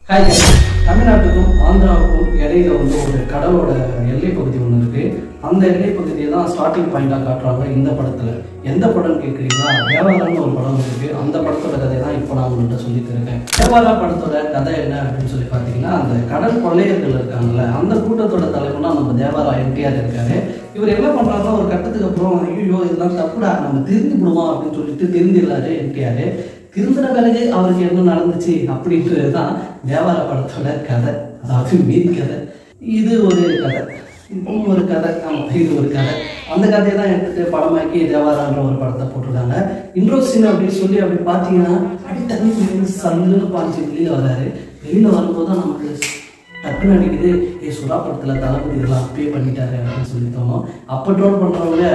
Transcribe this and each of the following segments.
Hi guys, தமிழ்நாட்டுக்கும் ஆந்திராவுக்கும் இடையில வந்து ஒரு கடலோட எல்லை பகுதி ஒன்று இருக்கு. அந்த எல்லை பகுதியை தான் ஸ்டார்டிங் பாயிண்டா காட்டுறாங்க இந்த படத்துல. எந்த படம் கேட்குறீங்களா? தேவாரான்னு ஒரு படம் இருக்கு. அந்த படத்தோட கதையை தான் இப்போ நான் உங்கள்கிட்ட சொல்லிட்டு இருக்கேன். தேவாரா படத்தோட கதை என்ன அப்படின்னு சொல்லி பார்த்தீங்கன்னா, அந்த கடல் கொள்ளையர்கள் இருக்காங்கல்ல, அந்த கூட்டத்தோட தலைவனா நம்ம தேவாரா என்டிஆர் இருக்காரு. இவர் என்ன பண்றாருன்னா, ஒரு கட்டத்துக்கு அப்புறம் ஐயோ இதெல்லாம் தப்புடா, நம்ம திருந்தி விடுவோம் அப்படின்னு சொல்லிட்டு திருந்திடலாரு என்டிஆர். திருந்தின பிறகு அவருக்கு என்ன நடந்துச்சு அப்படின்றது தான் தேவாரா படத்தோட கதை, அதாவது மீதி கதை. இது ஒரு கதை, இதுவும் ஒரு கதை. ஆமாம், இது ஒரு கதை. அந்த கதையை தான் எடுத்துட்டு படமாக்கி தேவாரான்ற ஒரு படத்தை போட்டிருக்காங்க. இன்ட்ரோ சீன் அப்படின்னு சொல்லி அப்படி பார்த்தீங்கன்னா, அடி தண்ணி சல்லுன்னு பாஞ்சு வெளியில் வராரு. வெளியில் வரும்போது தான் நமக்கு டக்குன்னு அடிக்குது, சுறா படத்தில் தளபதி இதெல்லாம் பே பண்ணிட்டாரு அப்படின்னு சொல்லி தோணும். அப்போ ட்ரோல் பண்ணுறவங்க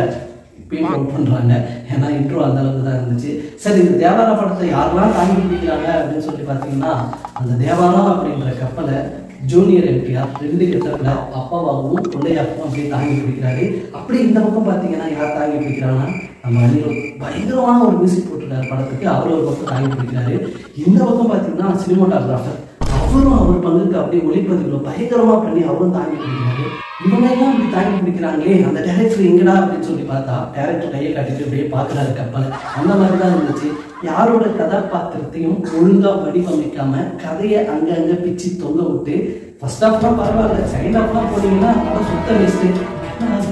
ட்ரோல் பண்ணுறாங்க, ஏன்னா இன்ட்ரோ அந்த அளவுக்கு தான் இருந்துச்சு. சரி, இந்த தேவாரா படத்தை யாரெல்லாம் தாங்கி பிடிக்கிறாங்க அப்படின்னு சொல்லி பார்த்தீங்கன்னா, அந்த தேவாரா அப்படின்ற கப்பலை ஜூனியர் என்டிஆர் 2 கட்டத்தில் அப்பாவாகவும் பிள்ளையாகவும் அப்படியே தாங்கி பிடிக்கிறாரு. அப்படி இந்த பக்கம் பார்த்தீங்கன்னா யார் தாங்கி பிடிக்கிறாங்கன்னா, நம்ம அனிருத் பயங்கரமான ஒரு மியூசிக் போட்டிருக்காரு படத்துக்கு, அவர் ஒரு பக்கம் தாங்கி பிடிக்கிறாரு. இந்த பக்கம் பார்த்தீங்கன்னா சினிமாட்டோகிராஃபர் அவரும் அவர் பங்குக்கு அப்படியே ஒளிப்பதிவுல பயங்கரமா பண்ணி அவரும் தாங்கி பிடிக்கிறாரு. இவங்க எல்லாம் இப்படி தாங்கி பிடிக்கிறாங்களே, அந்த டைரக்டர் எங்கடா அப்படின்னு சொல்லி பார்த்தா டைரக்டர் கையை காட்டிட்டு அப்படியே பார்க்குறாரு கப்பலை. அந்த மாதிரி தான் இருந்துச்சு. யாரோட கதாபாத்திரத்தையும் ஒழுங்கா வடிவமைக்காம கதையை அங்கங்க பிச்சு தொங்க விட்டு ஃபர்ஸ்ட் ஹாஃப்லாம் பரவாயில்ல, செகண்ட் ஹாஃப்லாம் போனீங்கன்னா படம் சுத்த வேஸ்ட்டு,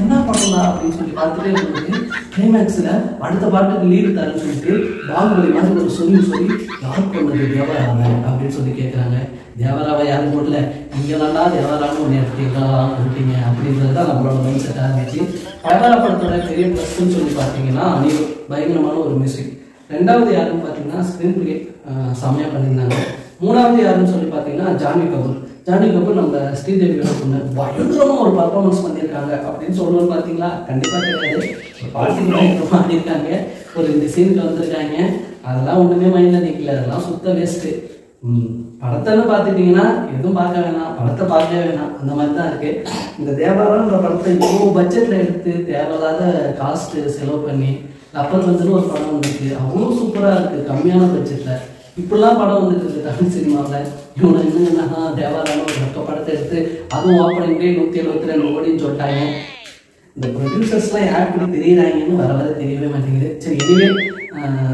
என்ன பண்ணலாம் அப்படின்னு சொல்லி பார்த்துட்டே இருக்கும்போது கிளைமேக்ஸில் அடுத்த பாட்டுக்கு லீடு தரேன்னு சொல்லிட்டு பாகுபலி மாதிரி ஒரு சொல்லி யார் பண்ணது தேவராவை அப்படின்னு சொல்லி கேட்குறாங்க. தேவராவை யாரும் போடல, இங்கெல்லாம்டா தேவரான்னு ஒன்று எடுத்தீங்களாம் கொடுத்தீங்க அப்படின்றது தான் நம்மளோட மைண்ட் செட்டாக இருந்துச்சு. தேவரா படத்தோட பெரிய ப்ளஸ்ன்னு சொல்லி பார்த்தீங்கன்னா, அனிருத் பயங்கரமான ஒரு மியூசிக். ரெண்டாவது யாருன்னு பார்த்தீங்கன்னா ஸ்க்ரீன் பிளே செம்மையாக பண்ணியிருந்தாங்க. மூணாவது யாருன்னு சொல்லி பார்த்தீங்கன்னா ஜான்வி கபூர். ஜான்வி கபூர் நம்ம ஸ்ரீதேவியோட பொண்ணு பயங்கரமாக ஒரு பர்ஃபார்மன்ஸ் பண்ணியிருக்காங்க அப்படின்னு சொல்லணும்னு பார்த்தீங்களா? கண்டிப்பாக கிடையாது. பாட்டு பயங்கரமாக ஆடிருக்காங்க. ஒரு 2 சீனுக்கு வந்திருக்காங்க. அதெல்லாம் ஒன்றுமே மைண்டில் நிற்கல, அதெல்லாம் சுத்த வேஸ்ட்டு. படத்தைன்னு பார்த்துட்டிங்கன்னா எதுவும் பார்க்க வேணாம், படத்தை பார்க்கவே வேணாம், அந்த மாதிரி தான் இருக்குது. இந்த தேவாரான்ற படத்தை இவ்வளோ பட்ஜெட்டில் எடுத்து தேவையில்லாத காஸ்ட்டு செலவு பண்ணி அப்பறம் வந்து ஒரு படம் வந்துருக்கு, அவ்வளோ சூப்பராக இருக்குது கம்மியான பட்ஜெட்டில். இப்படிலாம் படம் வந்துட்டு இருக்கு தமிழ் சினிமாவில். இவனை என்னங்கன்னா தேவாரான ஒரு பக்க படத்தை எடுத்து அதுவும் ஓப்பனிங்கே 172 கோடின்னு சொல்லிட்டாங்க. இந்த ப்ரொடியூசர்ஸ்லாம் யாருக்கு தெரியுறாங்கன்னு வர தெரியவே மாட்டேங்குது. சரி, எனிவே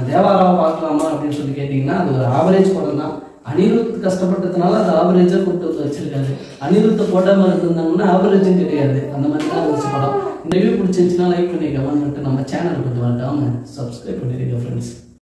தேவாராவை பார்க்கலாமா அப்படின்னு சொல்லி கேட்டிங்கன்னா, அது ஒரு ஆவரேஜ் படம் தான். அனிருத் கஷ்டப்பட்டதுனால அது ஆவரேஜாக கொண்டு வந்து வச்சிருக்காரு. அனிருத்தை போடாமல் இருந்திருந்தாங்கன்னா ஆவரேஜும் கிடையாது. அந்த மாதிரி தான் இருந்துச்சு படம். இந்த வீடியோ பிடிச்சிருந்துச்சுன்னா லைக் பண்ணி கமெண்ட் பண்ணிட்டு நம்ம சேனல் கொஞ்சம் வரட்டாமல் சப்ஸ்கிரைப் பண்ணிடுங்க ஃப்ரெண்ட்ஸ்.